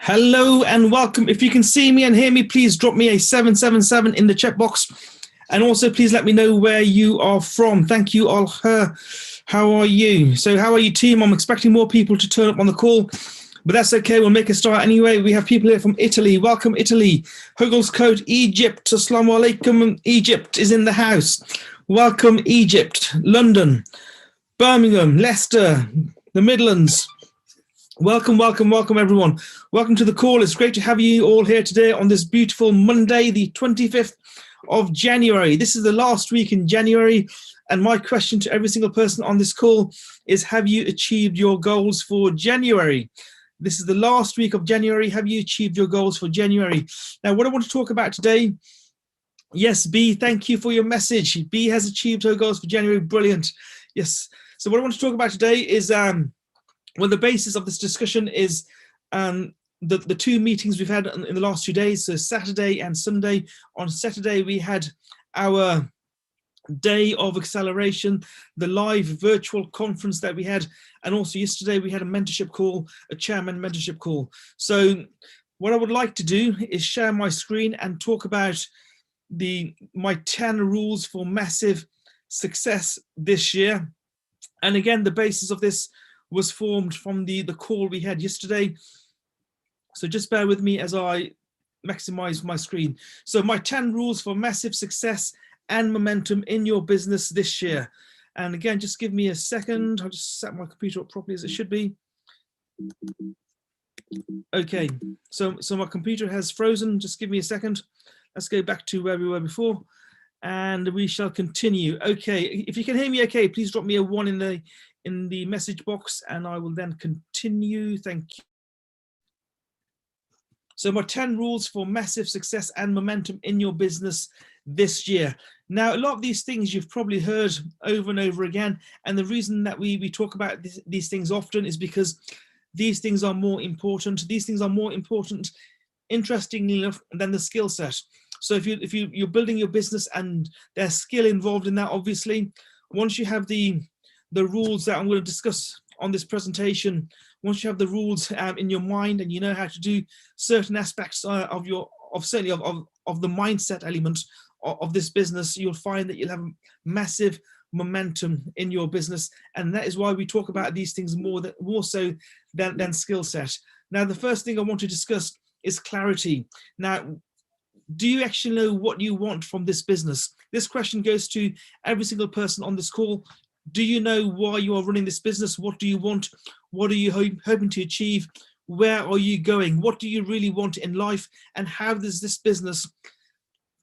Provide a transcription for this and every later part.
Hello and welcome. If you can see me and hear me, please drop me a 777 in the chat box. And also, please let me know where you are from. Thank you, all. How are you? So how are you, team? I'm expecting more people to turn up on the call, but that's okay. We'll make a start anyway. We have people here from Italy. Welcome, Italy. Huggles Code, Egypt. Assalamu alaikum. Egypt is in the house. Welcome, Egypt. London, Birmingham, Leicester, the Midlands. Welcome, welcome, welcome, everyone. Welcome to the call. It's great to have you all here today on this beautiful Monday, the 25th of January. This is the last week in January, and my question to every single person on this call is, have you achieved your goals for January? This is the last week of January. Have you achieved your goals for January? Now, what I want to talk about today, yes, B, thank you for your message. B has achieved her goals for January. Brilliant. Yes. So what I want to talk about today is, well, the basis of this discussion is the two meetings we've had in the last 2 days, so Saturday and Sunday. On Saturday, we had our day of acceleration, the live virtual conference that we had, and also yesterday we had a mentorship call, a chairman mentorship call. So what I would like to do is share my screen and talk about my 10 rules for massive success this year. And again, the basis of this was formed from the call we had yesterday. So just bear with me as I maximize my screen. So my 10 rules for massive success and momentum in your business this year. And again, just give me a second. I'll just set my computer up properly as it should be. Okay, so my computer has frozen. Just give me a second. Let's go back to where we were before, and we shall continue. Okay, if you can hear me okay, please drop me a 1 in the message box, and I will then continue. Thank you. So my 10 rules for massive success and momentum in your business this year. Now, a lot of these things you've probably heard over and over again, and the reason that we talk about these things often is because these things are more important. These things are more important, interestingly enough, than the skill set. So if you're building your business and there's skill involved in that, obviously, once you have the rules that I'm going to discuss on this presentation, once you have the rules in your mind and you know how to do certain aspects of the mindset element of this business, you'll find that you'll have massive momentum in your business. And that is why we talk about these things more so than skill set. Now, the first thing I want to discuss is clarity. Now, do you actually know what you want from this business? This question goes to every single person on this call. Do you know why you are running this business? What do you want? What are you hoping to achieve? Where are you going? What do you really want in life? And how does this business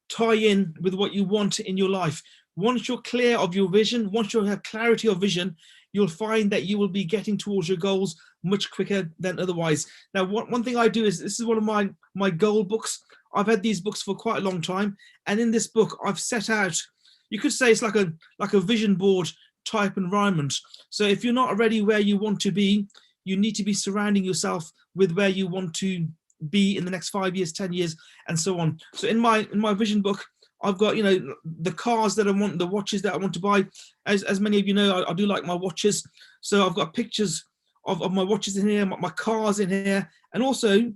tie in with what you want in your life? Once you're clear of your vision, once you have clarity of vision, you'll find that you will be getting towards your goals much quicker than otherwise. Now, one thing I do is, this is one of my goal books. I've had these books for quite a long time. And in this book, I've set out, you could say it's like a vision board type environment. So if you're not already where you want to be, you need to be surrounding yourself with where you want to be in the next 5 years, 10 years, and so on. So in my vision book, I've got, the cars that I want, the watches that I want to buy. As many of you know, I do like my watches. So I've got pictures of my watches in here, my cars in here, and also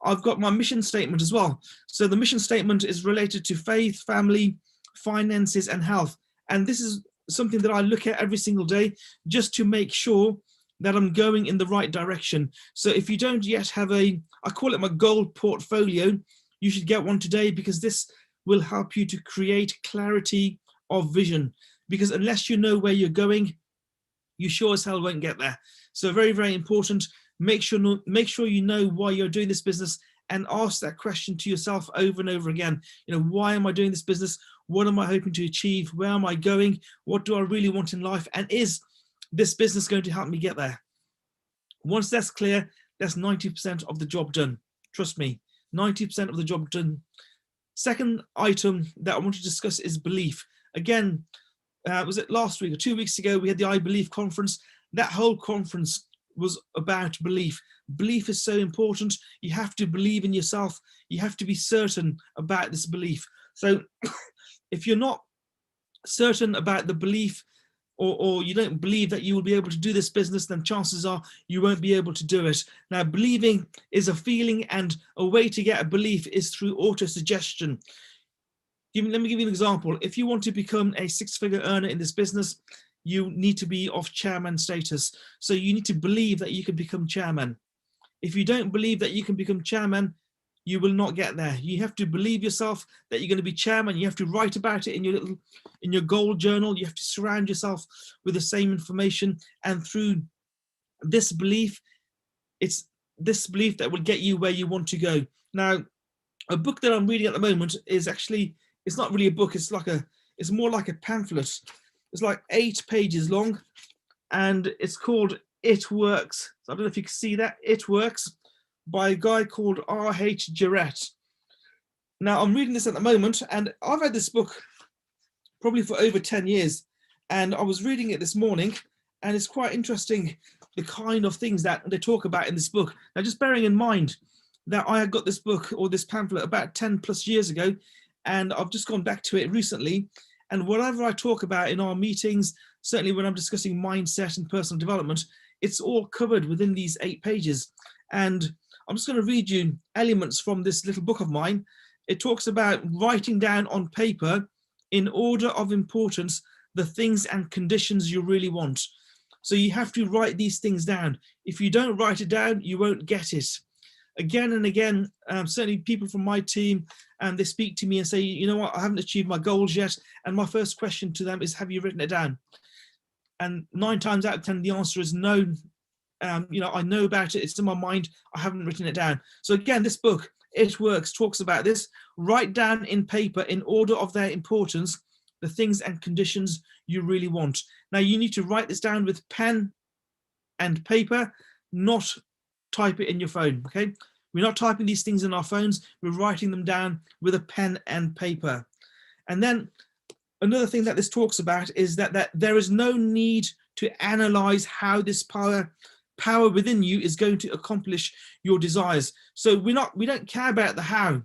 I've got my mission statement as well. So the mission statement is related to faith, family, finances, and health. And this is something that I look at every single day just to make sure that I'm going in the right direction. So if you don't yet have I call it my goal portfolio, you should get one today, because this will help you to create clarity of vision. Because unless you know where you're going, you sure as hell won't get there. So very, very important. Make sure you know why you're doing this business, and ask that question to yourself over and over again. Why am I doing this business? What am I hoping to achieve? Where am I going? What do I really want in life? And is this business going to help me get there? Once that's clear, that's 90% of the job done. Trust me, 90% of the job done. Second item that I want to discuss is belief. Again, was it last week or 2 weeks ago, we had the I Believe conference. That whole conference was about belief. Belief is so important. You have to believe in yourself. You have to be certain about this belief. So if you're not certain about the belief or you don't believe that you will be able to do this business, then chances are you won't be able to do it. Now, believing is a feeling, and a way to get a belief is through auto-suggestion. Let me give you an example. If you want to become a six-figure earner in this business, you need to be of chairman status. So you need to believe that you can become chairman. If you don't believe that you can become chairman, you will not get there. You have to believe yourself that you're going to be chairman. You have to write about it in your goal journal. You have to surround yourself with the same information. And through this belief, it's this belief that will get you where you want to go. Now, a book that I'm reading at the moment is actually, it's not really a book. It's more like a pamphlet. It's like 8 pages long, and it's called It Works. So I don't know if you can see that. It Works, by a guy called R.H. Jarrett. Now, I'm reading this at the moment, and I've had this book probably for over 10 years, and I was reading it this morning, and it's quite interesting, the kind of things that they talk about in this book. Now, just bearing in mind that I had got this book or this pamphlet about 10 plus years ago, and I've just gone back to it recently, and whatever I talk about in our meetings, certainly when I'm discussing mindset and personal development, it's all covered within these 8 pages. And I'm just going to read you elements from this little book of mine. It talks about writing down on paper, in order of importance, the things and conditions you really want. So you have to write these things down. If you don't write it down, you won't get it. Again and again, certainly people from my team, and they speak to me and say, you know what, I haven't achieved my goals yet. And my first question to them is, have you written it down? And 9 times out of 10, the answer is no. I know about it, it's in my mind, I haven't written it down. So again, this book, It Works, talks about this. Write down in paper, in order of their importance, the things and conditions you really want. Now, you need to write this down with pen and paper, not type it in your phone, okay? We're not typing these things in our phones, we're writing them down with a pen and paper. And then another thing that this talks about is that there is no need to analyze how this power within you is going to accomplish your desires. So we don't care about the how.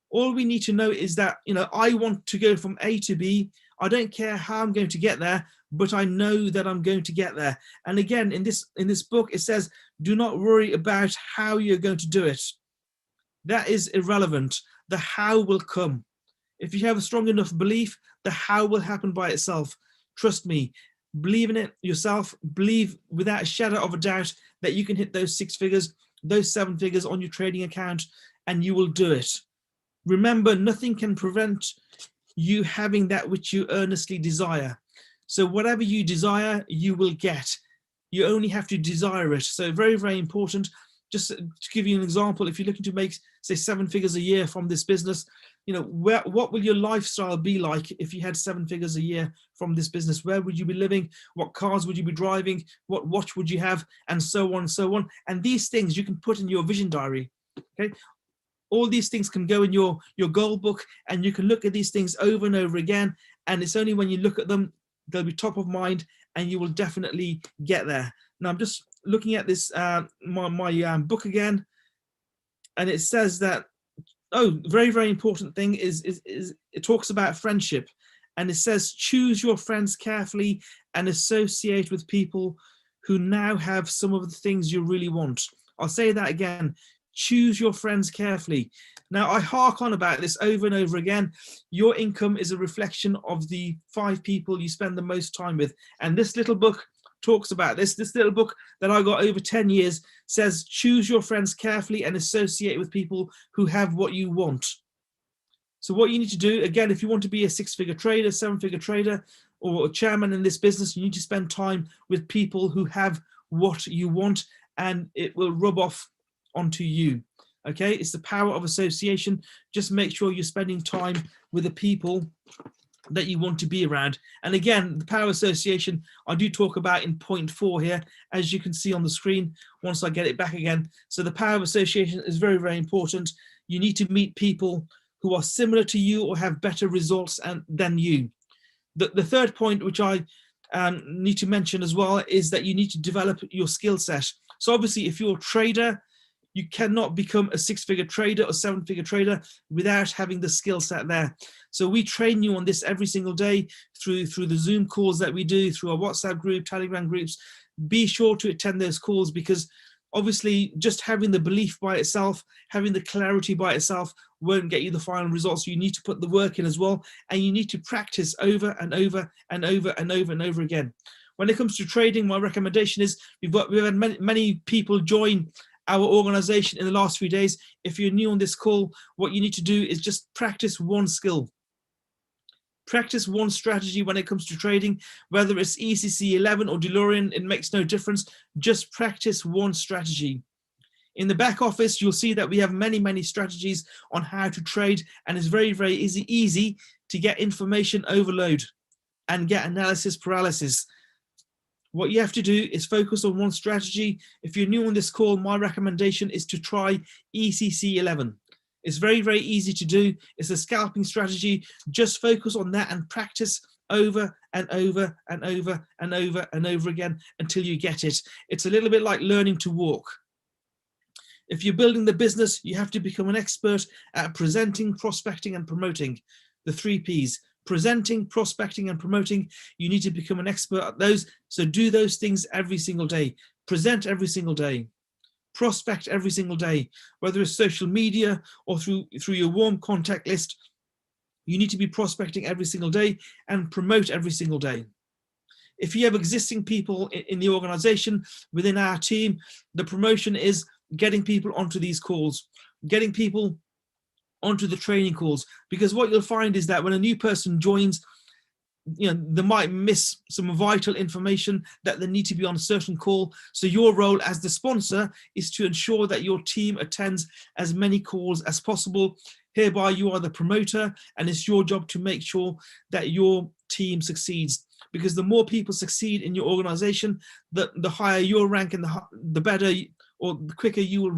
All we need to know is that, I want to go from A to B. I don't care how I'm going to get there, but I know that I'm going to get there. And again, in this book, it says, do not worry about how you're going to do it. That is irrelevant. The how will come. If you have a strong enough belief, the how will happen by itself. Trust me. Believe in it yourself. Believe without a shadow of a doubt that you can hit those 6 figures, those 7 figures on your trading account, and you will do it. Remember, nothing can prevent you having that which you earnestly desire. So whatever you desire, you will get. You only have to desire it. So very, very important. Just to give you an example, if you're looking to make, say, 7 figures a year from this business, what will your lifestyle be like if you had 7 figures a year from this business? Where would you be living? What cars would you be driving? What watch would you have? And so on and so on. And these things you can put in your vision diary. Okay. All these things can go in your goal book, and you can look at these things over and over again. And it's only when you look at them, they'll be top of mind, and you will definitely get there. Now, I'm just looking at this, my book again, and it says that, very, very important thing is it talks about friendship, and it says, choose your friends carefully and associate with people who now have some of the things you really want. I'll say that again. Choose your friends carefully. Now, I hark on about this over and over again. Your income is a reflection of the 5 people you spend the most time with. And this little book talks about this. This little book that I got over 10 years says, choose your friends carefully and associate with people who have what you want. So what you need to do, again, if you want to be a 6-figure trader, 7-figure trader, or a chairman in this business, you need to spend time with people who have what you want, and it will rub off onto you. Okay, it's the power of association. Just make sure you're spending time with the people that you want to be around. And again, the power of association I do talk about in point 4 here, as you can see on the screen once I get it back again. So the power of association is very, very important. You need to meet people who are similar to you or have better results than you. The third point, which I need to mention as well, is that you need to develop your skill set. So obviously, if you're a trader, You cannot become a 6-figure trader or 7-figure trader without having the skill set there. So we train you on this every single day through the Zoom calls that we do, through our WhatsApp group, Telegram groups. Be sure to attend those calls, because obviously just having the belief by itself, having the clarity by itself won't get you the final results. You need to put the work in as well, and you need to practice over and over and over and over and over again. When it comes to trading, my recommendation is we've had many people join our organization in the last few days. If you're new on this call, what you need to do is just practice one skill. Practice one strategy when it comes to trading, whether it's ECC 11 or DeLorean, it makes no difference. Just practice one strategy. In the back office, you'll see that we have many strategies on how to trade, and it's very easy to get information overload and get analysis paralysis. What you have to do is focus on one strategy. If you're new on this call, my recommendation is to try ECC 11. It's very easy to do. It's a scalping strategy. Just focus on that and practice over and over and over and over and over again until you get it. It's a little bit like learning to walk. If you're building the business, you have to become an expert at presenting, prospecting, and promoting. The 3 Ps. Presenting, prospecting, and promoting. You need to become an expert at those. So do those things every single day. Present every single day. Prospect every single day, whether it's social media or through your warm contact list. You need to be prospecting every single day and promote every single day. If you have existing people in the organization, within our team, the promotion is getting people onto these calls, getting people onto the training calls, because what you'll find is that when a new person joins, they might miss some vital information that they need to be on a certain call. So your role as the sponsor is to ensure that your team attends as many calls as possible. Hereby you are the promoter, and it's your job to make sure that your team succeeds, because the more people succeed in your organization, the higher your rank, and the better or the quicker you will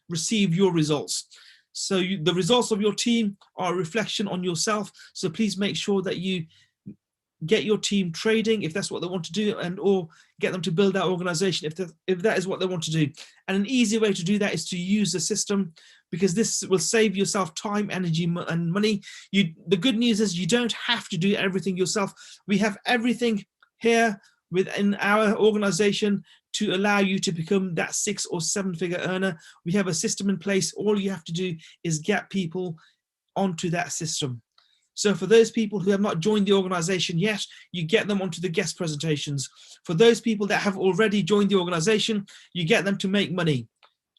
receive your results. So the results of your team are a reflection on yourself. So please make sure that you get your team trading if that's what they want to do, and or get them to build that organization if that is what they want to do. And an easy way to do that is to use the system, because this will save yourself time, energy, and money. The good news is you don't have to do everything yourself. We have everything here within our organization to allow you to become that 6 or 7-figure earner. We have a system in place. All you have to do is get people onto that system. So for those people who have not joined the organization yet, you get them onto the guest presentations. For those people that have already joined the organization, you get them to make money.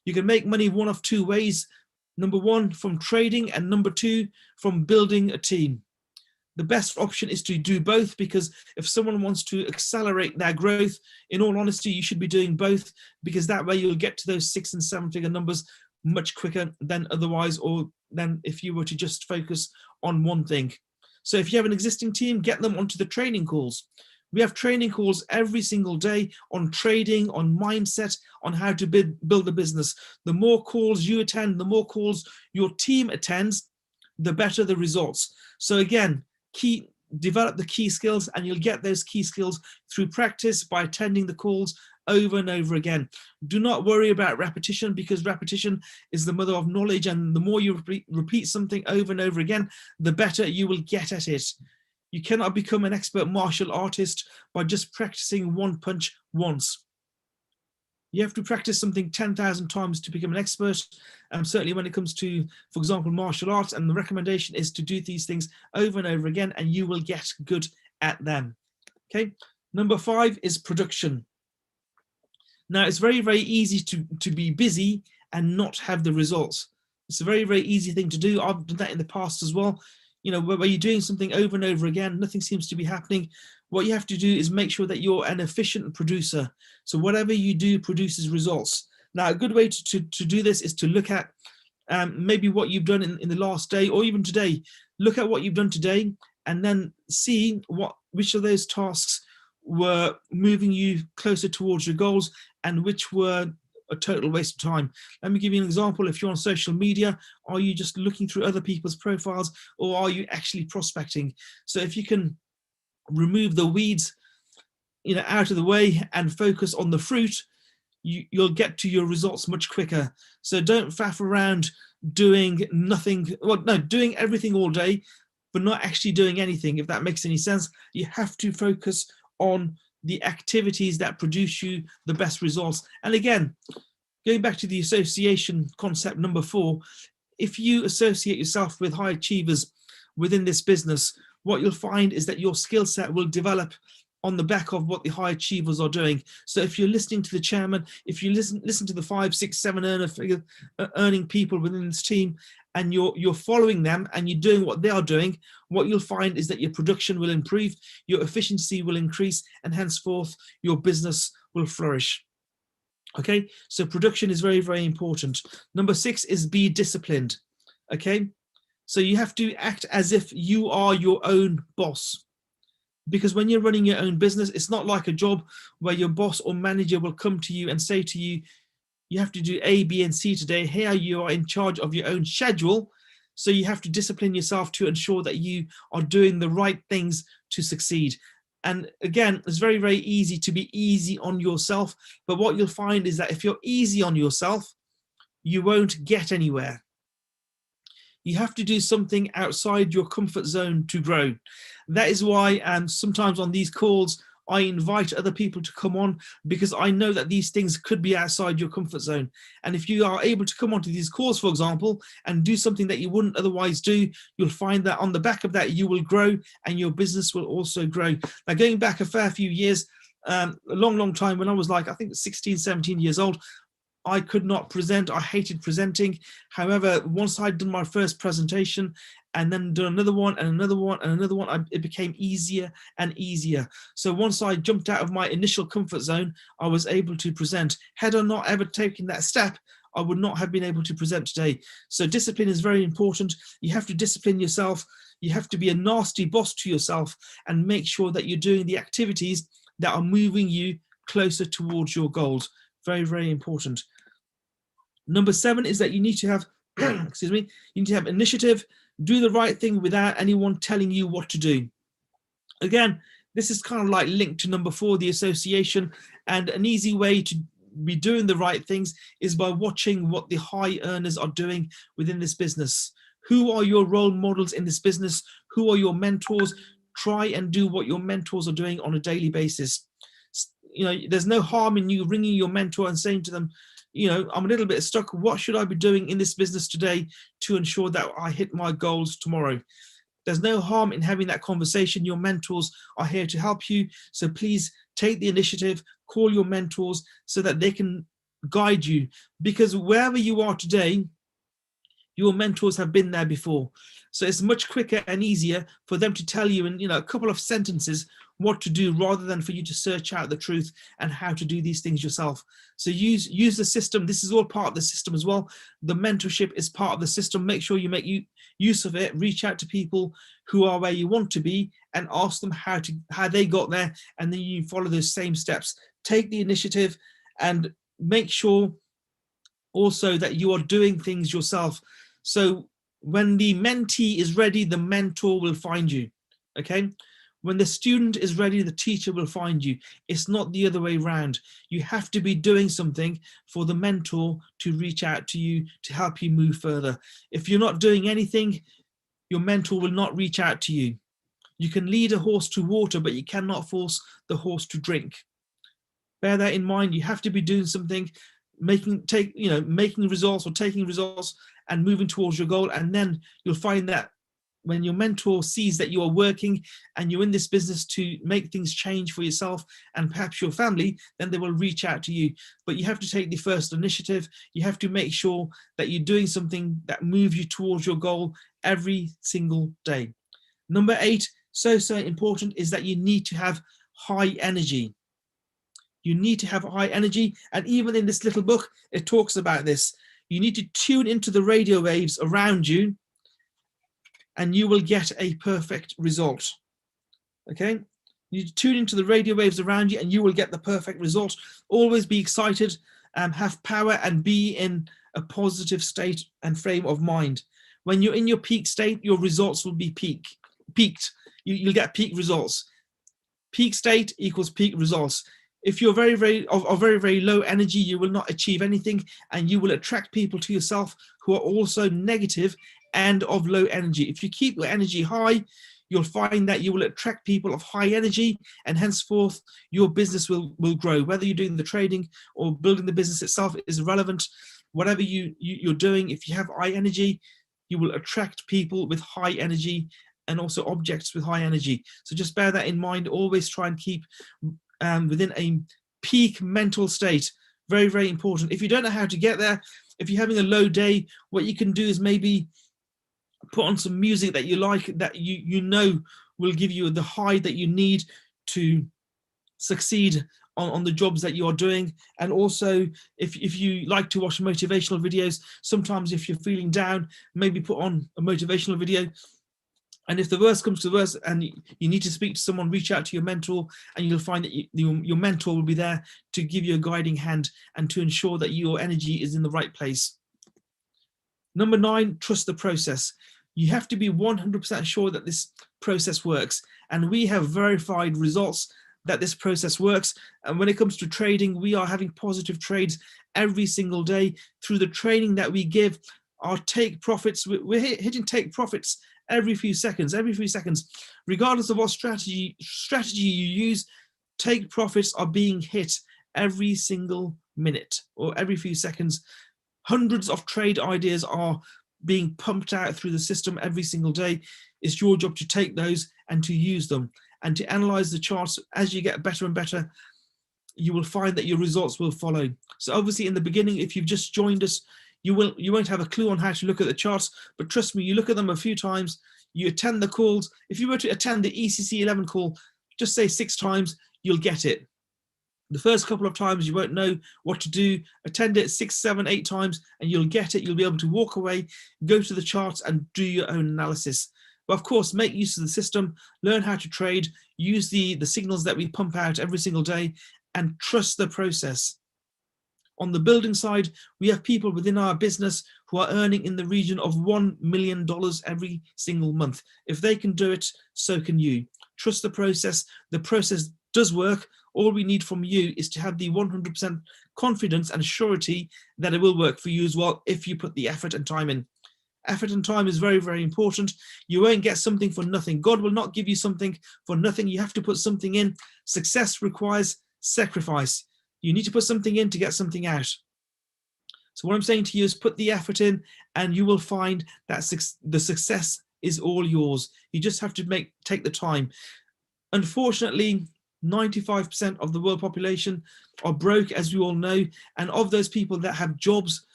You can make money one of 2 ways. Number 1, from trading, and number 2, from building a team. The best option is to do both, because if someone wants to accelerate their growth, in all honesty, you should be doing both, because that way you'll get to those 6 and 7-figure numbers much quicker than otherwise, or than if you were to just focus on one thing. So if you have an existing team, get them onto the training calls. We have training calls every single day on trading, on mindset, on how to build a business. The more calls you attend, the more calls your team attends, the better the results. So again, develop the key skills, and you'll get those key skills through practice by attending the calls over and over again. Do not worry about repetition, because repetition is the mother of knowledge, and the more you repeat something over and over again, the better you will get at it. You cannot become an expert martial artist by just practicing one punch once. You have to practice something 10,000 times to become an expert. Certainly when it comes to, for example, martial arts, and the recommendation is to do these things over and over again, and you will get good at them. Okay. Number 5 is production. Now, it's very easy to be busy and not have the results. It's a very easy thing to do. I've done that in the past as well. Where you're doing something over and over again, nothing seems to be happening. What you have to do is make sure that you're an efficient producer. So whatever you do produces results. Now, a good way to do this is to look at maybe what you've done in the last day, or even today. Look at what you've done today, and then see which of those tasks were moving you closer towards your goals, and which were a total waste of time. Let me give you an example. If you're on social media, are you just looking through other people's profiles, or are you actually prospecting? So if you can remove the weeds, out of the way, and focus on the fruit, you'll get to your results much quicker. So don't faff around doing nothing, well, no, doing everything all day, but not actually doing anything, if that makes any sense. You have to focus on the activities that produce you the best results. And again, going back to the association concept number 4, if you associate yourself with high achievers within this business, what you'll find is that your skill set will develop on the back of what the high achievers are doing. So if you're listening to the chairman, if you listen to the 5, 6, 7 earning people within this team, and you're following them and you're doing what they are doing, what you'll find is that your production will improve, your efficiency will increase, and henceforth your business will flourish. Okay, so production is very, very important. Number 6 is be disciplined. Okay, so you have to act as if you are your own boss. Because when you're running your own business, it's not like a job where your boss or manager will come to you and say to you, you have to do A, B, and C today. Here you are in charge of your own schedule. So you have to discipline yourself to ensure that you are doing the right things to succeed. And again, it's very, very easy to be easy on yourself. But what you'll find is that if you're easy on yourself, you won't get anywhere. You have to do something outside your comfort zone to grow. That is why sometimes on these calls, I invite other people to come on, because I know that these things could be outside your comfort zone. And if you are able to come onto these calls, for example, and do something that you wouldn't otherwise do, you'll find that on the back of that, you will grow and your business will also grow. Now, going back a fair few years, a long time, when I was like, I think 16, 17 years old, I could not present. I hated presenting. However, once I'd done my first presentation and then done another one and another one and another one, it became easier and easier. So once I jumped out of my initial comfort zone, I was able to present. Had I not ever taken that step, I would not have been able to present today. So discipline is very important. You have to discipline yourself. You have to be a nasty boss to yourself and make sure that you're doing the activities that are moving you closer towards your goals. Very, very important. Number 7 is that you need to have, excuse me, you need to have initiative, do the right thing without anyone telling you what to do. Again, this is kind of like linked to number 4, the association, and an easy way to be doing the right things is by watching what the high earners are doing within this business. Who are your role models in this business? Who are your mentors? Try and do what your mentors are doing on a daily basis. You know, there's no harm in you ringing your mentor and saying to them, you know, I'm a little bit stuck. What should I be doing in this business today to ensure that I hit my goals tomorrow? There's no harm in having that conversation. Your mentors are here to help you. So please take the initiative, call your mentors so that they can guide you. Because wherever you are today, your mentors have been there before. So it's much quicker and easier for them to tell you in, you know, a couple of sentences what to do rather than for you to search out the truth and how to do these things yourself. So use the system. This is all part of the system as well. The mentorship is part of the system. Make sure you make use of it. Reach out to people who are where you want to be and ask them how they got there, and then you follow those same steps. Take the initiative and make sure also that you are doing things yourself. So when the mentee is ready, the mentor will find you. Okay. When the student is ready, the teacher will find you. It's not the other way around. You have to be doing something for the mentor to reach out to you to help you move further. If you're not doing anything, your mentor will not reach out to you. You can lead a horse to water, but you cannot force the horse to drink. Bear that in mind. You have to be doing something, making results or taking results and moving towards your goal. And then you'll find that when your mentor sees that you are working and you're in this business to make things change for yourself and perhaps your family, then they will reach out to you. But you have to take the first initiative. You have to make sure that you're doing something that moves you towards your goal every single day. Number 8, so important, is that you need to have high energy. You need to have high energy. And even in this little book, it talks about this. You need to tune into the radio waves around you and you will get a perfect result. Okay? You need to tune into the radio waves around you and you will get the perfect result. Always be excited, have power, and be in a positive state and frame of mind. When you're in your peak state, your results will be peaked. You'll get peak results. Peak state equals peak results. If you're very low energy, you will not achieve anything, and you will attract people to yourself who are also negative and of low energy. If you keep your energy high, you'll find that you will attract people of high energy, and henceforth your business will grow. Whether you're doing the trading or building the business itself is irrelevant. Whatever you're doing, if you have high energy, you will attract people with high energy and also objects with high energy. So just bear that in mind. Always try and keep within a peak mental state. Very, very important. If you don't know how to get there, if you're having a low day, what you can do is maybe put on some music that you like, that you know will give you the high that you need to succeed on the jobs that you're doing. And also, if you like to watch motivational videos, sometimes if you're feeling down, maybe put on a motivational video. And if the worst comes to the worst and you need to speak to someone, reach out to your mentor, and you'll find that your mentor will be there to give you a guiding hand and to ensure that your energy is in the right place. Number 9, trust the process. You have to be 100% sure that this process works. And we have verified results that this process works. And when it comes to trading, we are having positive trades every single day through the training that we give. Our take profits, we're hitting take profits every few seconds, regardless of what strategy you use. Take profits are being hit every single minute or every few seconds. Hundreds of trade ideas are being pumped out through the system every single day. It's your job to take those and to use them and to analyze the charts. As you get better and better, you will find that your results will follow. So obviously in the beginning, if you've just joined us, you won't have a clue on how to look at the charts, but trust me, you look at them a few times, you attend the calls. If you were to attend the ECC 11 call, just say 6 times, you'll get it. The first couple of times you won't know what to do. Attend it 6, 7, 8 times and you'll get it. You'll be able to walk away, go to the charts and do your own analysis. But of course, make use of the system, learn how to trade, use the signals that we pump out every single day, and trust the process. On the building side, we have people within our business who are earning in the region of $1 million every single month. If they can do it, so can you. Trust the process. The process does work. All we need from you is to have the 100% confidence and surety that it will work for you as well if you put the effort and time in. Effort and time is very, very important. You won't get something for nothing. God will not give you something for nothing. You have to put something in. Success requires sacrifice. You need to put something in to get something out. So what I'm saying to you is put the effort in and you will find that the success is all yours. You just have to take the time. Unfortunately, 95% of the world population are broke, as we all know. And of those people that have jobs,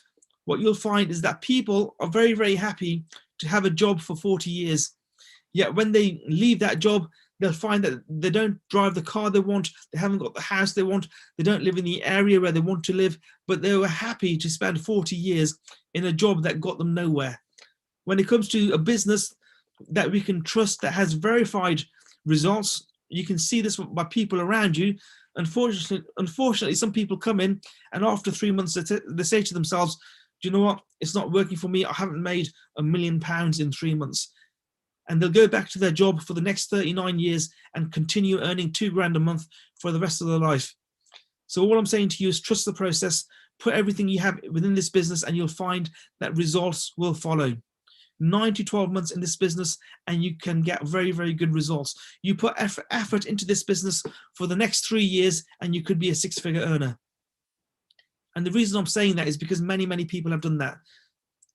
what you'll find is that people are very, very happy to have a job for 40 years. Yet when they leave that job, they'll find that they don't drive the car they want, they haven't got the house they want, they don't live in the area where they want to live, but they were happy to spend 40 years in a job that got them nowhere. When it comes to a business that we can trust, that has verified results, you can see this by people around you. Unfortunately, some people come in and after 3 months, they say to themselves, do you know what? It's not working for me. I haven't made £1 million in 3 months. And they'll go back to their job for the next 39 years and continue earning £2,000 a month for the rest of their life. So all I'm saying to you is trust the process, put everything you have within this business and you'll find that results will follow. 9 to 12 months in this business and you can get very, very good results. You put effort into this business for the next 3 years and you could be a 6-figure earner. And the reason I'm saying that is because many, many people have done that.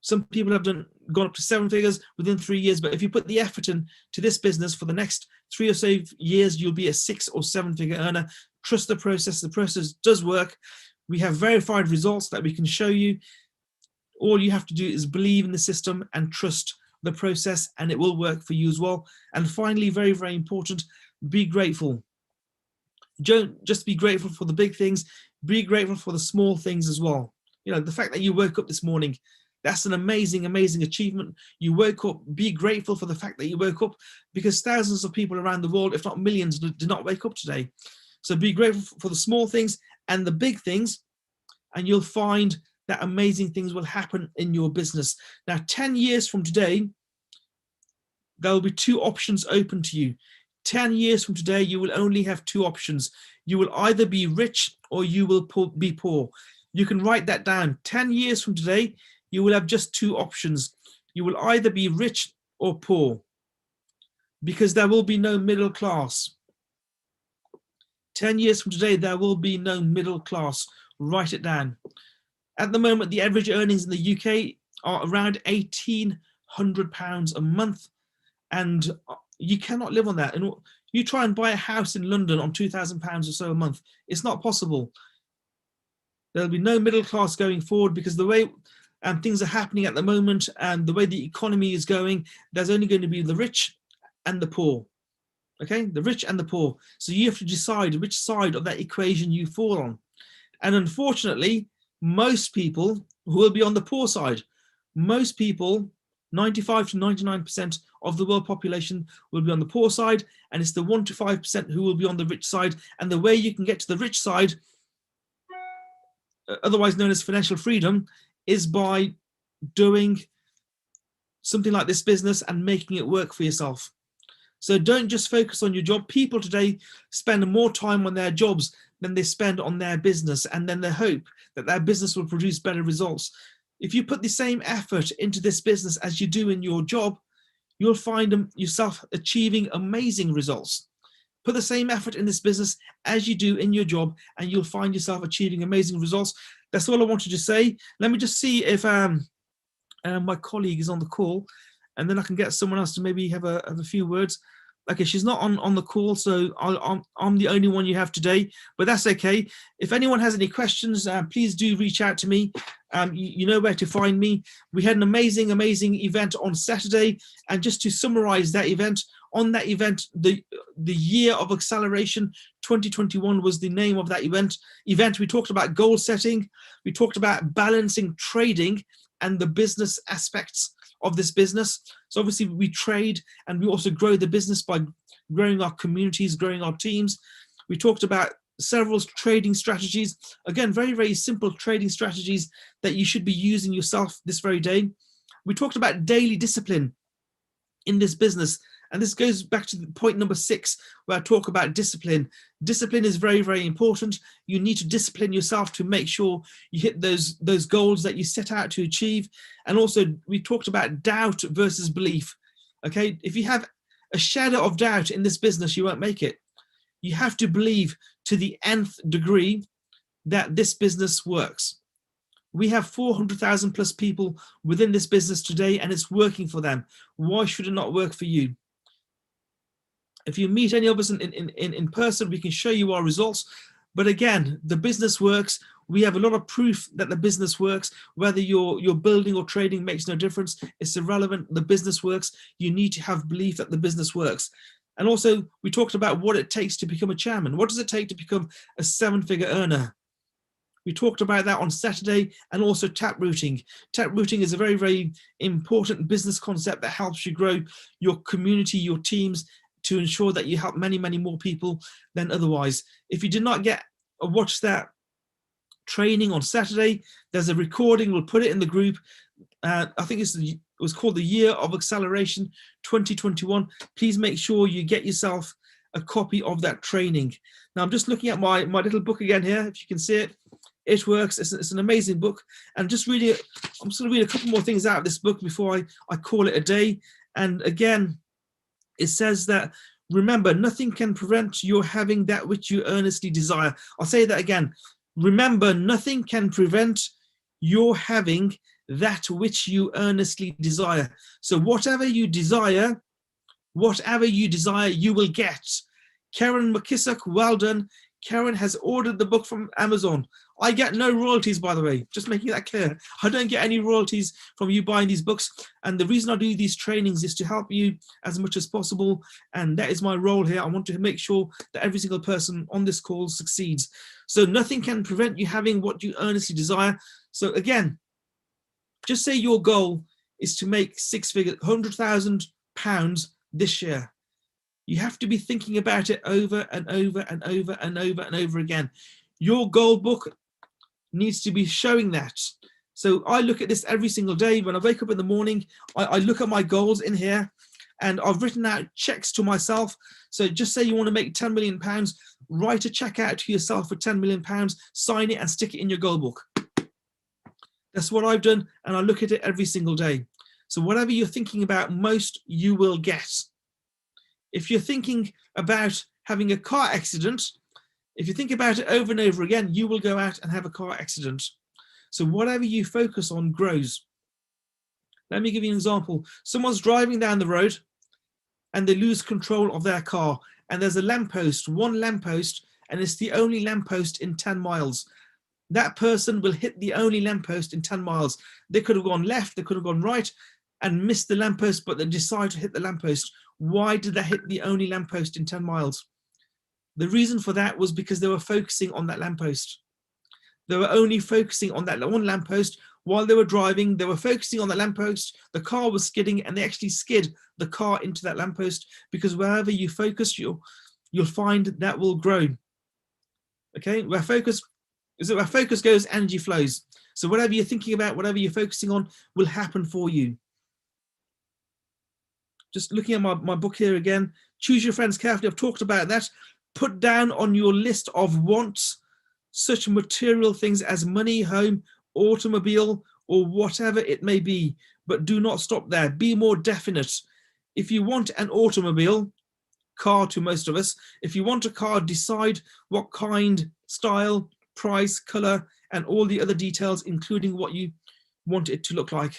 Some people have gone up to 7 figures within 3 years, but if you put the effort into this business for the next 3 or so years, you'll be a 6 or 7 figure earner. Trust the process. The process does work. We have verified results that we can show you. All you have to do is believe in the system and trust the process, and it will work for you as well. And finally, very, very important, be grateful. Don't just be grateful for the big things, be grateful for the small things as well. You know, the fact that you woke up this morning, that's an amazing, amazing achievement. You woke up, be grateful for the fact that you woke up, because thousands of people around the world, if not millions, did not wake up today. So be grateful for the small things and the big things, and you'll find that amazing things will happen in your business. Now, 10 years from today, there will be 2 options open to you. 10 years from today, you will only have two options. You will either be rich or you will be poor. You can write that down. 10 years from today, you will have just two options. You will either be rich or poor, because there will be no middle class. 10 years from today, there will be no middle class. Write it down. At the moment, the average earnings in the UK are around £1,800 a month, and you cannot live on that. And you try and buy a house in London on £2,000 or so a month. It's not possible. There'll be no middle class going forward, because the way things are happening at the moment and the way the economy is going, there's only going to be the rich and the poor. Okay, the rich and the poor. So you have to decide which side of that equation you fall on. And unfortunately, most people will be on the poor side. Most people, 95 to 99% of the world population, will be on the poor side, and it's the 1 to 5% who will be on the rich side. And the way you can get to the rich side, otherwise known as financial freedom, is by doing something like this business and making it work for yourself. So don't just focus on your job. People today spend more time on their jobs than they spend on their business, and then they hope that their business will produce better results. If you put the same effort into this business as you do in your job, you'll find yourself achieving amazing results. Put the same effort in this business as you do in your job, and you'll find yourself achieving amazing results. That's all I wanted to say. Let me just see if my colleague is on the call, and then I can get someone else to maybe have a few words. Okay, she's not on the call, so I'm the only one you have today, but that's okay. If anyone has any questions, please do reach out to me. You know where to find me. We had an amazing event on Saturday, and just to summarize that event, on that event, the Year of Acceleration 2021 was the name of that event. We talked about goal setting, we talked about balancing trading and the business aspects of this business. So obviously we trade, and we also grow the business by growing our communities, growing our teams. We talked about several trading strategies. Again, very simple trading strategies that you should be using yourself this very day. We talked about daily discipline in this business. And this goes back to point number 6, where I talk about discipline. Discipline is very important. You need to discipline yourself to make sure you hit those goals that you set out to achieve. And also, we talked about doubt versus belief. Okay, if you have a shadow of doubt in this business, you won't make it. You have to believe to the nth degree that this business works. We have 400,000 plus people within this business today, and it's working for them. Why should it not work for you? If you meet any of us in person, we can show you our results. But again, the business works. We have a lot of proof that the business works. Whether you're building or trading makes no difference. It's irrelevant. The business works. You need to have belief that the business works. And also, we talked about what it takes to become a chairman. What does it take to become a 7-figure earner? We talked about that on Saturday, and also taprooting. Taprooting is a very important business concept that helps you grow your community, your teams, to ensure that you help many more people than otherwise. If you did not get watch that training on Saturday, there's a recording. We'll put it in the group. I think it was called the Year of Acceleration 2021. Please make sure you get yourself a copy of that training. Now I'm just looking at my little book again here. If you can see it, it works. It's an amazing book. And just really, I'm just going to read a couple more things out of this book before I call it a day. And again, it says that, remember, nothing can prevent your having that which you earnestly desire. I'll say that again. Remember, nothing can prevent your having that which you earnestly desire. So whatever you desire, you will get. Karen McKissock, well done. Karen has ordered the book from Amazon. I get no royalties, by the way, just making that clear. I don't get any royalties from you buying these books. And the reason I do these trainings is to help you as much as possible. And that is my role here. I want to make sure that every single person on this call succeeds. So nothing can prevent you having what you earnestly desire. So again, just say your goal is to make 6 figures, £100,000 this year. You have to be thinking about it over and over again. Your goal book needs to be showing that. So I look at this every single day. When I wake up in the morning, I look at my goals in here, and I've written out checks to myself. So just say you want to make £10 million, write a check out to yourself for £10 million, sign it and stick it in your goal book. That's what I've done, and I look at it every single day. So whatever you're thinking about most, you will get. If you're thinking about having a car accident, if you think about it over and over again, you will go out and have a car accident. So whatever you focus on grows. Let me give you an example. Someone's driving down the road and they lose control of their car, and there's a lamppost, one lamppost, and it's the only lamppost in 10 miles. That person will hit the only lamppost in 10 miles. They could have gone left, they could have gone right and missed the lamppost, but they decided to hit the lamppost. Why did they hit the only lamppost in 10 miles? The reason for that was because they were focusing on that lamppost. They were only focusing on that one lamppost. While they were driving, they were focusing on the lamppost. The car was skidding, and they actually skid the car into that lamppost, because wherever you focus, you'll find that will grow. Okay, where focus goes, energy flows. So whatever you're thinking about, whatever you're focusing on, will happen for you. Just looking at my book here again, choose your friends carefully. I've talked about that. Put down on your list of wants such material things as money, home, automobile, or whatever it may be, but do not stop there. Be more definite. If you want an automobile, car to most of us, if you want a car, decide what kind, style, price, color, and all the other details, including what you want it to look like.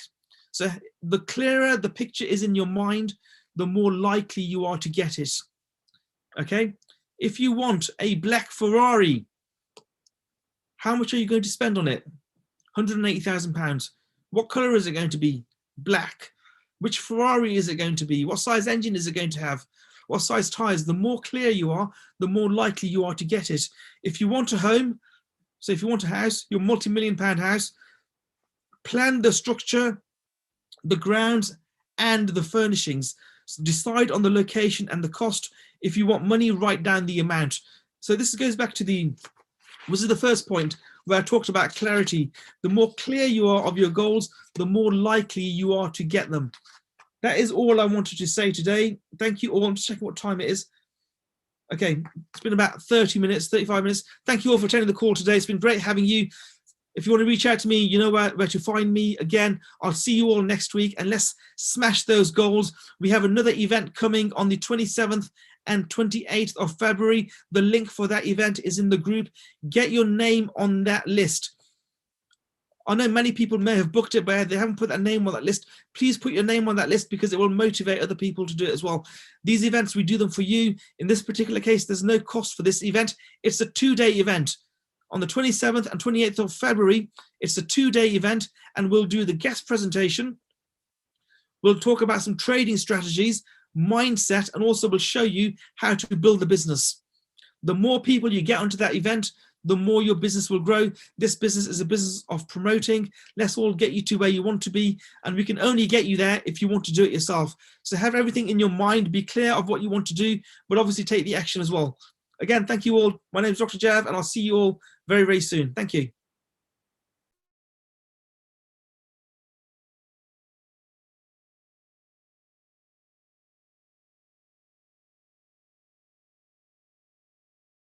So the clearer the picture is in your mind, the more likely you are to get it. Okay? If you want a black Ferrari, how much are you going to spend on it? £180,000. What color is it going to be? Black. Which Ferrari is it going to be? What size engine is it going to have? What size tires? The more clear you are, the more likely you are to get it. If you want a home, so if you want a house, your multi-million-pound house, plan the structure, the grounds, and the furnishings. So decide on the location and the cost. If you want money, write down the amount. So this goes back to the first point where I talked about clarity. The more clear you are of your goals, the more likely you are to get them. That is all I wanted to say today. Thank you all. I'm just checking what time it is. Okay, it's been about 30 minutes, 35 minutes. Thank you all for attending the call today. It's been great having you. If you want to reach out to me, you know where to find me. Again, I'll see you all next week, and let's smash those goals. We have another event coming on the 27th and 28th of February. The link for that event is in the group. Get your name on that list. I know many people may have booked it, but they haven't put their name on that list. Please put your name on that list, because it will motivate other people to do it as well. These events, we do them for you. In this particular case, there's no cost for this event. It's a 2-day event. On the 27th and 28th of February, it's a 2-day event, and we'll do the guest presentation. We'll talk about some trading strategies, mindset, and also we'll show you how to build the business. The more people you get onto that event, the more your business will grow. This business is a business of promoting. Let's all get you to where you want to be, and we can only get you there if you want to do it yourself. So have everything in your mind, be clear of what you want to do, but obviously take the action as well. Again, thank you all. My name is Dr. Jav, and I'll see you all very, very soon. Thank you.